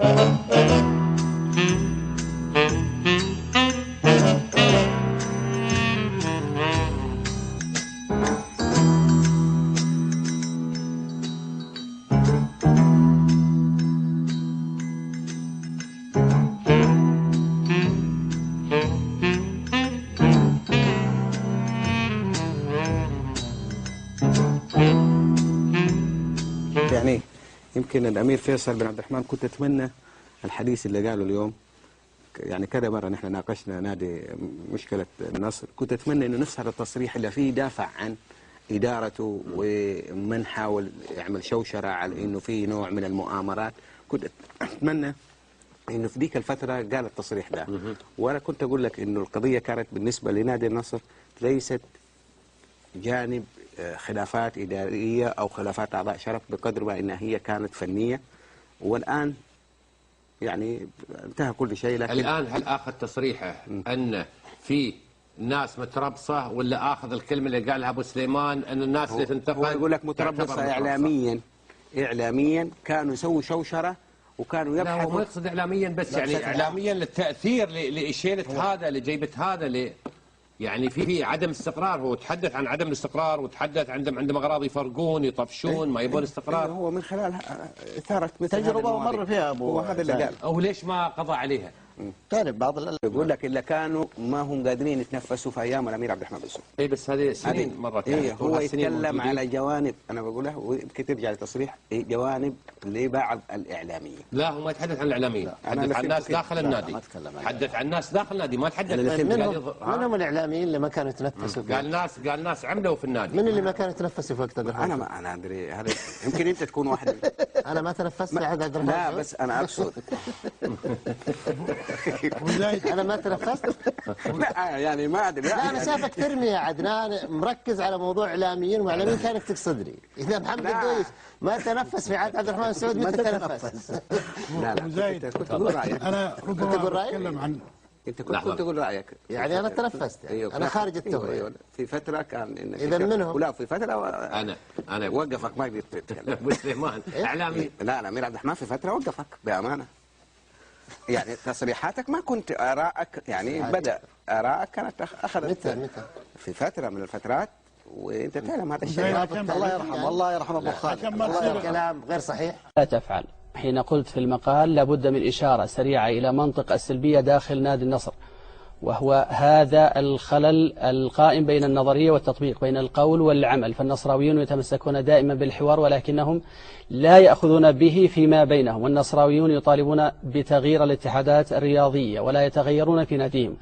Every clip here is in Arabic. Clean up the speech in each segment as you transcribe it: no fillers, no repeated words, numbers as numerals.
يعني يمكن الأمير فيصل بن عبد الرحمن كنت أتمنى الحديث اللي قاله اليوم، يعني كذا مرة نحن ناقشنا نادي مشكلة النصر، كنت أتمنى إنه نفس هذا التصريح اللي فيه دافع عن إدارته ومن حاول يعمل شوشرة على إنه في نوع من المؤامرات، كنت أتمنى إنه في ذيك الفترة قال التصريح ده. وأنا كنت أقول لك إنه القضية كانت بالنسبة لنادي النصر ليست جانب خلافات إدارية أو خلافات أعضاء شرف بقدر ما إنها هي كانت فنية، والآن يعني انتهى كل شيء. لكن الآن هل أخذ تصريحه أن في ناس متربصة، ولا أخذ الكلمة اللي قالها أبو سليمان أن الناس اللي تنتقد؟ هو يقول لك متربصة إعلاميا كانوا يسووا شوشرة وكانوا يبحثوا. لا هو ما يقصد إعلاميا بس، يعني إعلاميا للتأثير لإشيلة هذا لجيبة هذا يعني في عدم استقرار. هو تحدث عن عدم الاستقرار، وتحدث عندما أغراض يفرقون يطفشون ما يبون استقرار. هو من خلال إثارة مثل تجربة ومر فيها أبو هو هذا اللي قال. أو ليش ما قضى عليها؟ تعرف بعض يقول لك إلا كانوا ما هم قادرين يتنفسوا في أيام الأمير عبد الرحمن بن سعود. اي بس هذه سنين مرت. يعني هو يتكلم على جوانب، أنا بقول له ويمكن ترجع لتصريح جوانب لبعض الإعلاميين. لا هو ما يتحدث عن الإعلاميين، تحدث عن الناس داخل النادي. تحدث عن الناس داخل النادي، ما تحدث منهم الإعلاميين اللي ما كانوا يتنفسوا. قال ناس عملوا في النادي. من اللي ما كانوا يتنفسوا في وقت عبد الرحمن؟ أنا أدري هذا يمكن أنت تكون واحد. أنا ما تنفست في عهد عبد الرحمن. لا بس أنا أقصد أنا ما تنفست؟ لا يعني ما أدري. لا أنا شافك ترمي يا عدنان، مركز على موضوع إعلاميين وإعلاميين كانك تقصدني. إذا محمد الدويش ما تنفس في عهد عبد الرحمن السعود متى تنفس؟ لا زايد كنت تقول رأيك. أنا ربما أتكلم عن أنت كنت تقول رأيك. يعني أنا تنفست، أيوه أنا خارج التوبة. أيوه في فترة كان إنك إذا منهم. ولا في فترة أنا وقفك ما قدرت تتكلم. أبو سليمان إعلامي. لا الأمير عبد الرحمن في فترة وقفك بأمانة. يعني تصريحاتك ما كنت آرائك، يعني بدأ آرائك كانت أخذت متى في فترة من الفترات، وأنت تعلم هذا الشيء. الله يرحمه، الله يرحمه أبو خالد. الله كلام غير صحيح. لا تفعل. حين قلت في المقال لابد من إشارة سريعة إلى منطق السلبية داخل نادي النصر، وهو هذا الخلل القائم بين النظرية والتطبيق، بين القول والعمل. فالنصراويون يتمسكون دائما بالحوار ولكنهم لا يأخذون به فيما بينهم، والنصراويون يطالبون بتغيير الاتحادات الرياضية ولا يتغيرون في ناديهم.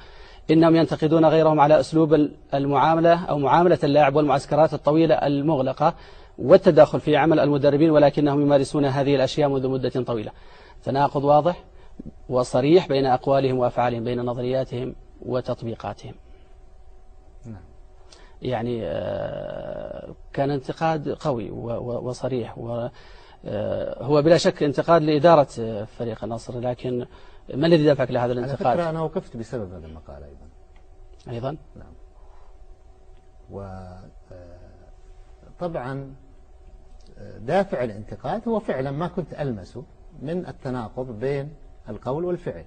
إنهم ينتقدون غيرهم على أسلوب المعاملة أو معاملة اللاعب والمعسكرات الطويلة المغلقة والتداخل في عمل المدربين، ولكنهم يمارسون هذه الأشياء منذ مدة طويلة. تناقض واضح وصريح بين أقوالهم وأفعالهم، بين نظرياتهم وتطبيقاتهم. يعني كان انتقاد قوي وصريح، وهو بلا شك انتقاد لإدارة فريق النصر، لكن ما الذي دفعك لهذا الانتقاد؟ على فكرة أنا وقفت بسبب هذا المقال أيضا. نعم. وطبعا دافع الانتقاد هو فعلا ما كنت ألمسه من التناقض بين القول والفعل.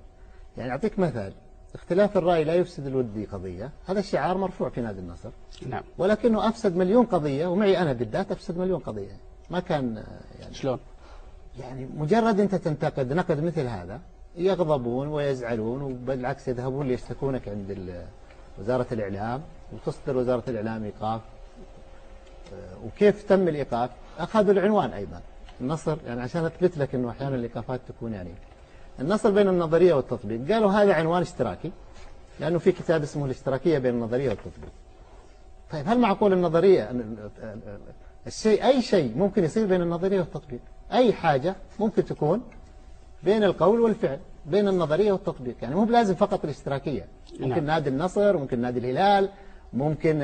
يعني أعطيك مثال، اختلاف الرأي لا يفسد الود قضية، هذا الشعار مرفوع في نادي النصر. نعم. ولكنه أفسد مليون قضية، ومعي أنا بالذات أفسد مليون قضية. ما كان يعني شلون؟ يعني مجرد أنت تنتقد نقد مثل هذا يغضبون ويزعلون، وبالعكس يذهبون ليشتكونك عند وزارة الإعلام، وتصدر وزارة الإعلام إيقاف. وكيف تم الإيقاف؟ أخذوا العنوان أيضا النصر، يعني عشان أثبت لك أنه أحيانا الإيقافات تكون يعني النصر بين النظرية والتطبيق. قالوا هذا عنوان اشتراكي لأنه في كتاب اسمه الاشتراكية بين النظرية والتطبيق. طيب هل معقول النظرية أي شيء ممكن يصير بين النظرية والتطبيق؟ أي حاجة ممكن تكون بين القول والفعل، بين النظرية والتطبيق. يعني مو بلازم فقط الاشتراكية، ممكن نادي النصر، ممكن نادي الهلال، ممكن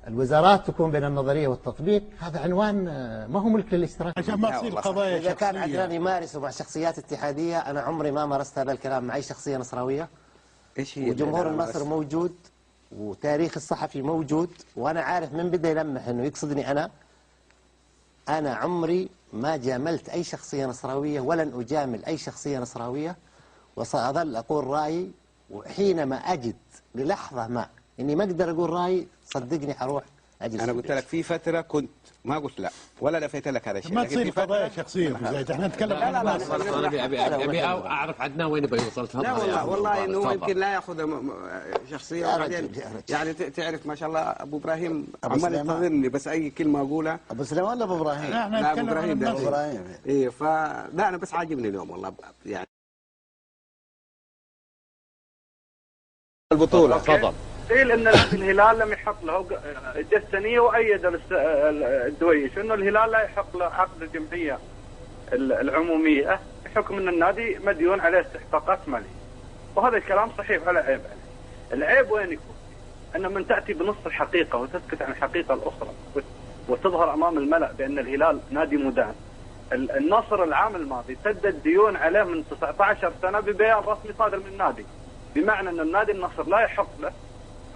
الوزارات تكون بين النظرية والتطبيق. هذا عنوان ما هو ملك للاشتراك. عشان ما تصير قضايا إذا كان شخصية. عدنان يمارسه مع شخصيات اتحادية، أنا عمري ما مارست هذا الكلام مع أي شخصية نصراوية. إيش هي وجمهور النصر موجود، وتاريخ الصحفي موجود، وأنا عارف من بدأ يلمح أنه يقصدني أنا. أنا عمري ما جاملت أي شخصية نصراوية ولن أجامل أي شخصية نصراوية، وسأظل أقول رأيي، وحينما أجد للحظة ما إني ما أقدر أقول رأيي صدقني حروح أجلس. انا قلت لك في فتره كنت ما قلت لا ولا لفيت لك هذا الشيء، ما لكن في تصير قضايا فتره شخصيه في زايد، احنا نتكلم لا عن لا لا الناس. أبي أعرف عدنان وين بيوصل. تفضل لا يا والله أبو والله انه هو تفضل. يمكن لا ياخذ شخصيه يا وبعدين رجل، يا رجل. يعني تعرف ما شاء الله ابو ابراهيم أبو عمال سليمان. ينتظرني بس اي كلمه اقولها. ابو سليمان ولا ابو ابراهيم؟ احنا لا ابو نتكلم عن ابراهيم ده الناس. أبو إبراهيم. ايه فلا انا بس عاجبني اليوم والله يعني البطوله. تفضل. قيل ان الهلال لم يحق له الجسنيه وايد الدويش انه الهلال لا يحق له عقد الجمعيه العموميه بحكم ان النادي مديون عليه استحقاقات ماليه، وهذا الكلام صحيح ولا عيب عليه. العيب وين يكون؟ ان من تاتي بنص الحقيقه وتسكت عن الحقيقه الاخرى وتظهر امام الملا بان الهلال نادي مدان. النصر العام الماضي سدد ديون عليه من 19 سنه ببيان رسمي صادر من النادي، بمعنى ان النادي النصر لا يحق له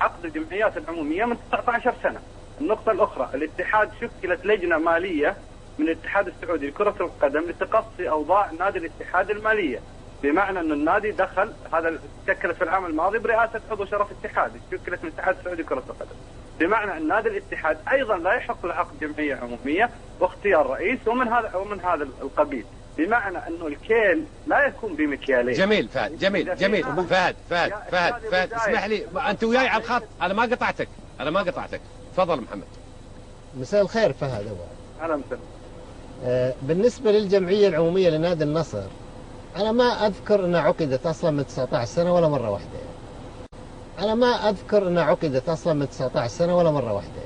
عقد الجمعيات العموميه من 19 سنه. النقطه الاخرى، الاتحاد شكلت لجنه ماليه من الاتحاد السعودي لكره القدم لتقصي اوضاع نادي الاتحاد الماليه، بمعنى ان النادي دخل هذا شكلت في العام الماضي برئاسه عضو شرف اتحاد، شكلت من الاتحاد السعودي لكره القدم، بمعنى ان نادي الاتحاد ايضا لا يحق له عقد جمعيه عموميه واختيار رئيس ومن هذا القبيل، بمعنى انه الكيل لا يكون بمكيالين. جميل فهد، جميل فهد اسمح لي، انت وياي على الخط، انا ما قطعتك. تفضل محمد. مساء الخير فهد. اهلا وسهلا. بالنسبة للجمعية العمومية لنادي النصر، أنا ما أذكر أنها عقدت أصلا من 19 سنة ولا مرة واحدة. أنا ما أذكر أنها عقدت أصلا من 19 سنة ولا مرة واحدة.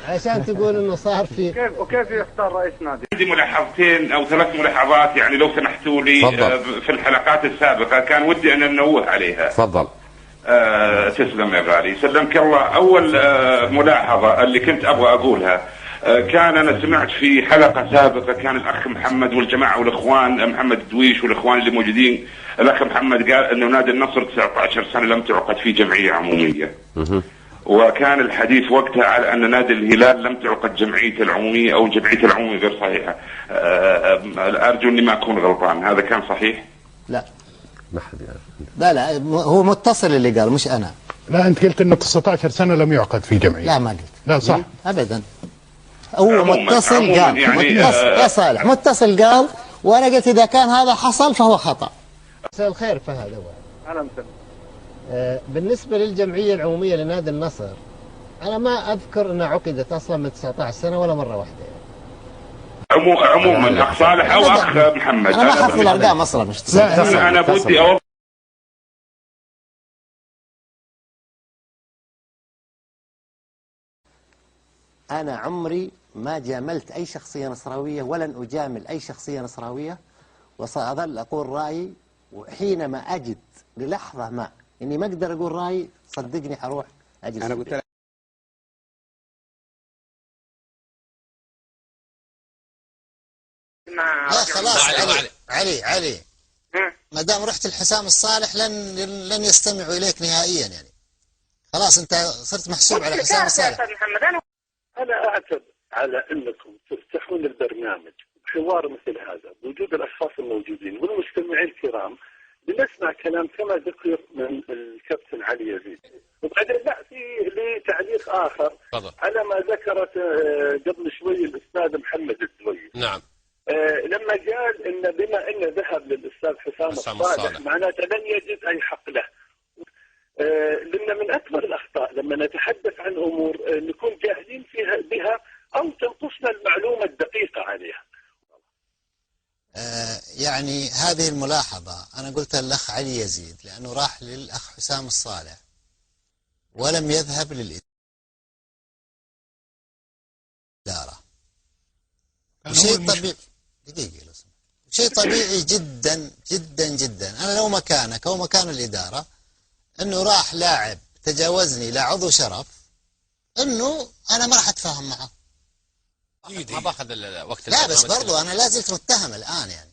عشان تقول أنه صار في وكيف يختار رئيس نادي؟ عندي ملاحظتين او 3 ملاحظات يعني لو سمحتوا لي. في الحلقات السابقه كان ودي ان ننوه عليها. تفضل. تسلم يا غالي، سلمك الله. اول ملاحظه اللي كنت ابغى اقولها، كان انا سمعت في حلقه سابقه كان الاخ محمد والجماعه والاخوان محمد الدويش والاخوان اللي موجودين، الاخ محمد قال انه نادي النصر 19 سنه لم تعقد فيه جمعيه عموميه. وكان الحديث وقتها على ان نادي الهلال لم تعقد جمعيته العموميه او جمعيته العموميه غير صحيحه. ارجو اني ما اكون غلطان، هذا كان صحيح؟ لا لا هو متصل اللي قال مش أنا. لا انت قلت انه 19 سنه لم يعقد في جمعيه. لا ما قلت. لا صح أبدا. هو متصل قال يعني يا صالح متصل قال، وأنا قلت إذا كان هذا حصل فهو خطأ. مساء الخير فهد. اهلا وسهلا. بالنسبة للجمعية العمومية لنادي النصر، أنا ما أذكر أنها عقدت أصلا من 19 سنة ولا مرة واحدة. عموما اخ صالح او اخ محمد، أنا ما أحفظ الأرقام أصلا مش انا بدي أوضح. أنا عمري ما جاملت أي شخصية نصراوية ولن أجامل أي شخصية نصراوية، وسأظل أقول رأيي، وحينما أجد للحظة ما إني ما أقدر أقول رأيي صدقني حروح أجلس. انا قلت لك خلاص علي ما دام رحت لحسام الصالح لن يستمعوا إليك نهائيا يعني. خلاص أنت صرت محسوب على حسام الصالح. أنا أعتب على أنكم تفتحون البرنامج بحوار مثل هذا بوجود الأشخاص الموجودين والمستمعين الكرام لنسمع كلام كما ذكر من الكابتن علي يزيد. وبعدين لا في لي تعليق آخر على ما ذكرت قبل شوي الأستاذ محمد الدويش. نعم. لما قال إن بما إنه ذهب للأستاذ حسام الصالح معناته لن يجد أي حق له. لأن من أكبر الأخطاء لما نتحدث عن أمور نكون جاهلين فيها بها أو تنقصنا المعلومة الدقيقة عليها. يعني هذه الملاحظة أنا قلتها للأخ علي يزيد لأنه راح للأخ حسام الصالح ولم يذهب للإدارة. شيء طبيعي دقيقة شيء طبيعي جدا جدا جدا. أنا لو مكانك أو مكان الإدارة انه راح لاعب تجاوزني لعضو شرف، انه انا ما راح اتفاهم معه. ما باخذ الوقت. لا بس برضو انا لا زلت متهم الان يعني.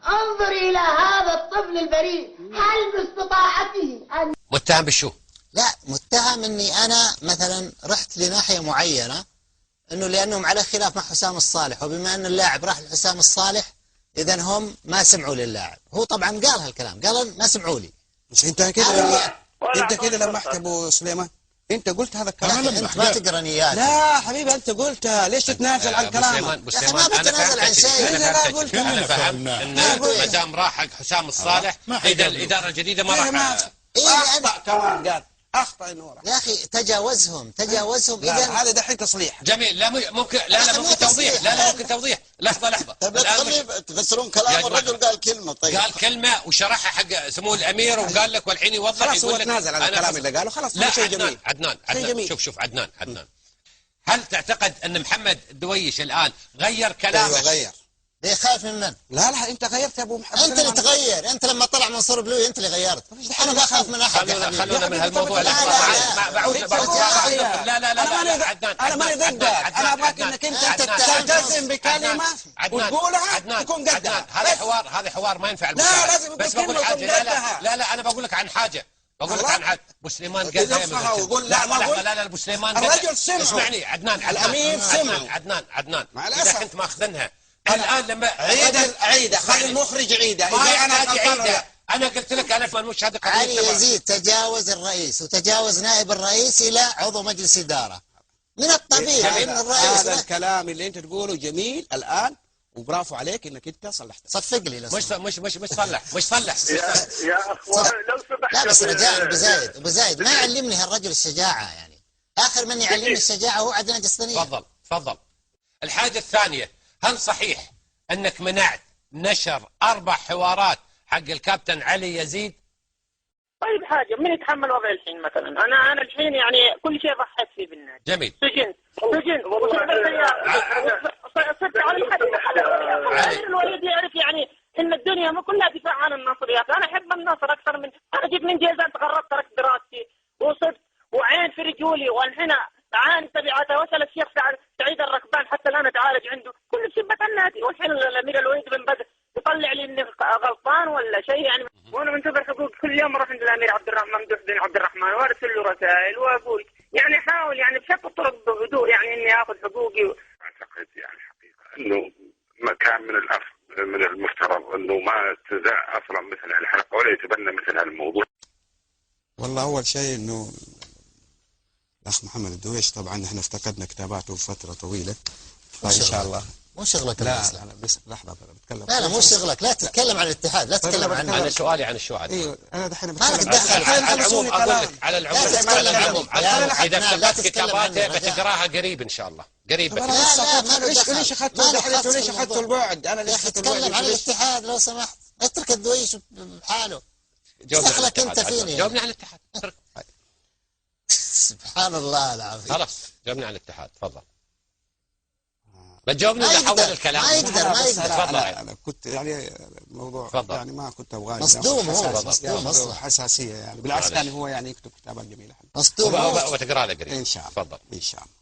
انظر الى هذا الطفل البريء، هل باستطاعته ان متهم بالشو؟ لا متهم اني انا مثلا رحت لناحية معينة انه لانهم على خلاف مع حسام الصالح، وبما ان اللاعب راح لحسام الصالح اذا هم ما سمعوا للاعب. هو طبعا قال هالكلام، قال ما سمعوا لي. مش انت كده لمحت ابو سليمان، انت قلت هذا الكلام. انت ما تقرا نيات. لا حبيبي انت قلتها، ليش تتنازل عن كلامك؟ يا اخي ما بتنازل عن شيء. انا فهمت ان ما دام راح حق حسام الصالح اذا الاداره الجديده ما راح. اخطا كمان، قال اخطا انه يا اخي تجاوزهم اذا هذا دحين تصليح. جميل. لا ممكن ممكن توضيح. لا ممكن توضيح. لحظه. طيب لا تخليه تفسرون كلام الرجل، قال كلمه. طيب قال كلمه وشرحها حق سمو الامير وقال لك، والحين يوضح خلاص هو تنازل عن الكلام اللي قاله. خلاص لا شيء جميل. عدنان شوف عدنان هل تعتقد ان محمد الدويش الان غير كلامه؟ ايوه غير. ليه خايف من من؟ لا انت غيرت يا ابو محمد. انت اللي تغير، انت لما طلع منصور بلوي انت اللي غيرت. انا ما اخاف من احد. خلونا من هالموضوع. لا انا ماني ضدك، انا ابغاك انك انت تلتزم بكلمه وتقولها تكون قدها. هذا حوار ما ينفع. لا لازم بس بقول حاجه. لا انا بقول لك عن حاجه. ابو سليمان قال لا ابو سليمان الرجل سمع. اسمعني عدنان، الامير سمع. عدنان اذا كنت ماخذنها الان لما عيدها خلي المخرج يعيدها. انا قلت لك انا مش هذا علي يزيد تجاوز الرئيس وتجاوز نائب الرئيس الى عضو مجلس اداره. من الطبيعي ان الرئيس هذا الكلام اللي انت تقوله جميل الان، وبرافو عليك انك انت صلحت. صفق لي مش صلح يا اخوان لو سمحت. لا بس رجاء ابو زايد ما يعلمني هالرجل الشجاعه، يعني اخر من يعلمني الشجاعه هو عدنان جسطنية. تفضل. الحاجه الثانيه، هل صحيح انك منعت نشر 4 حوارات حق الكابتن علي يزيد؟ طيب حاجه من يتحمل وضع الحين مثلا؟ انا الحين يعني كل شيء ضحيت فيه بالنادي. جميل. سجنت صرت على الحد. الوليد يعرف يعني ان الدنيا ما كلها دفاع عن النصر. يا اخي انا احب النصر اكثر من انا جيت من جيزان، تغربت، تركت دراستي وصرت وعين في رجولي، والحين عاني تبعاتها. وصل الشيخ سعيد الركبان حتى الان اتعالج عنده كل شبه النادي، والحين الامير الوليد بن بدر يطلع لي اني غلطان ولا شيء يعني. وانا منتظر حقوق، كل يوم اروح عند الامير عبد الرحمن ممدوح بن عبد الرحمن وارسل له رسائل واقول يعني احاول يعني بشتى الطرق بهدوء يعني اني اخذ حقوقي. اعتقد يعني حقيقه انه ما كان من المفترض انه ما تذاع اصلا مثل الحلقه ولا يتبنى مثل هالموضوع. والله اول شيء انه الاخ محمد الدويش طبعا احنا افتقدنا كتاباته فتره طويله، فان شاء الله. مو شغلك. لا بس لحظه بتكلم. لا مو شغلك، لا تتكلم عن الاتحاد، لا تتكلم عن انا سؤالي عن الشوعد. ايوه انا دحين بتكلم على العموم. اقول لك على العموم، لا تتكلم عنهم. اذا افتقدت كتاباته بتقراها قريب ان شاء الله. قريب. لا ليش اخذتوا البعد؟ انا ليش اخذت البعد؟ تتكلم عن الاتحاد لو سمحت، اترك الدويش بحاله. دخلك انت فيني. جاوبني عن الاتحاد. سبحان الله العظيم. خلاص جاوبني عن الاتحاد، تفضل. بتجاوبني ولا حول الكلام؟ ما يقدر. تفضل. انا كنت يعني الموضوع يعني ما كنت ابغاه مصدوم، هو مصدوم حساسيه يعني. بالعكس كان هو يعني يكتب كتابات جميله مصدوم وتقرا له قريب ان شاء الله. تفضل. ان شاء الله.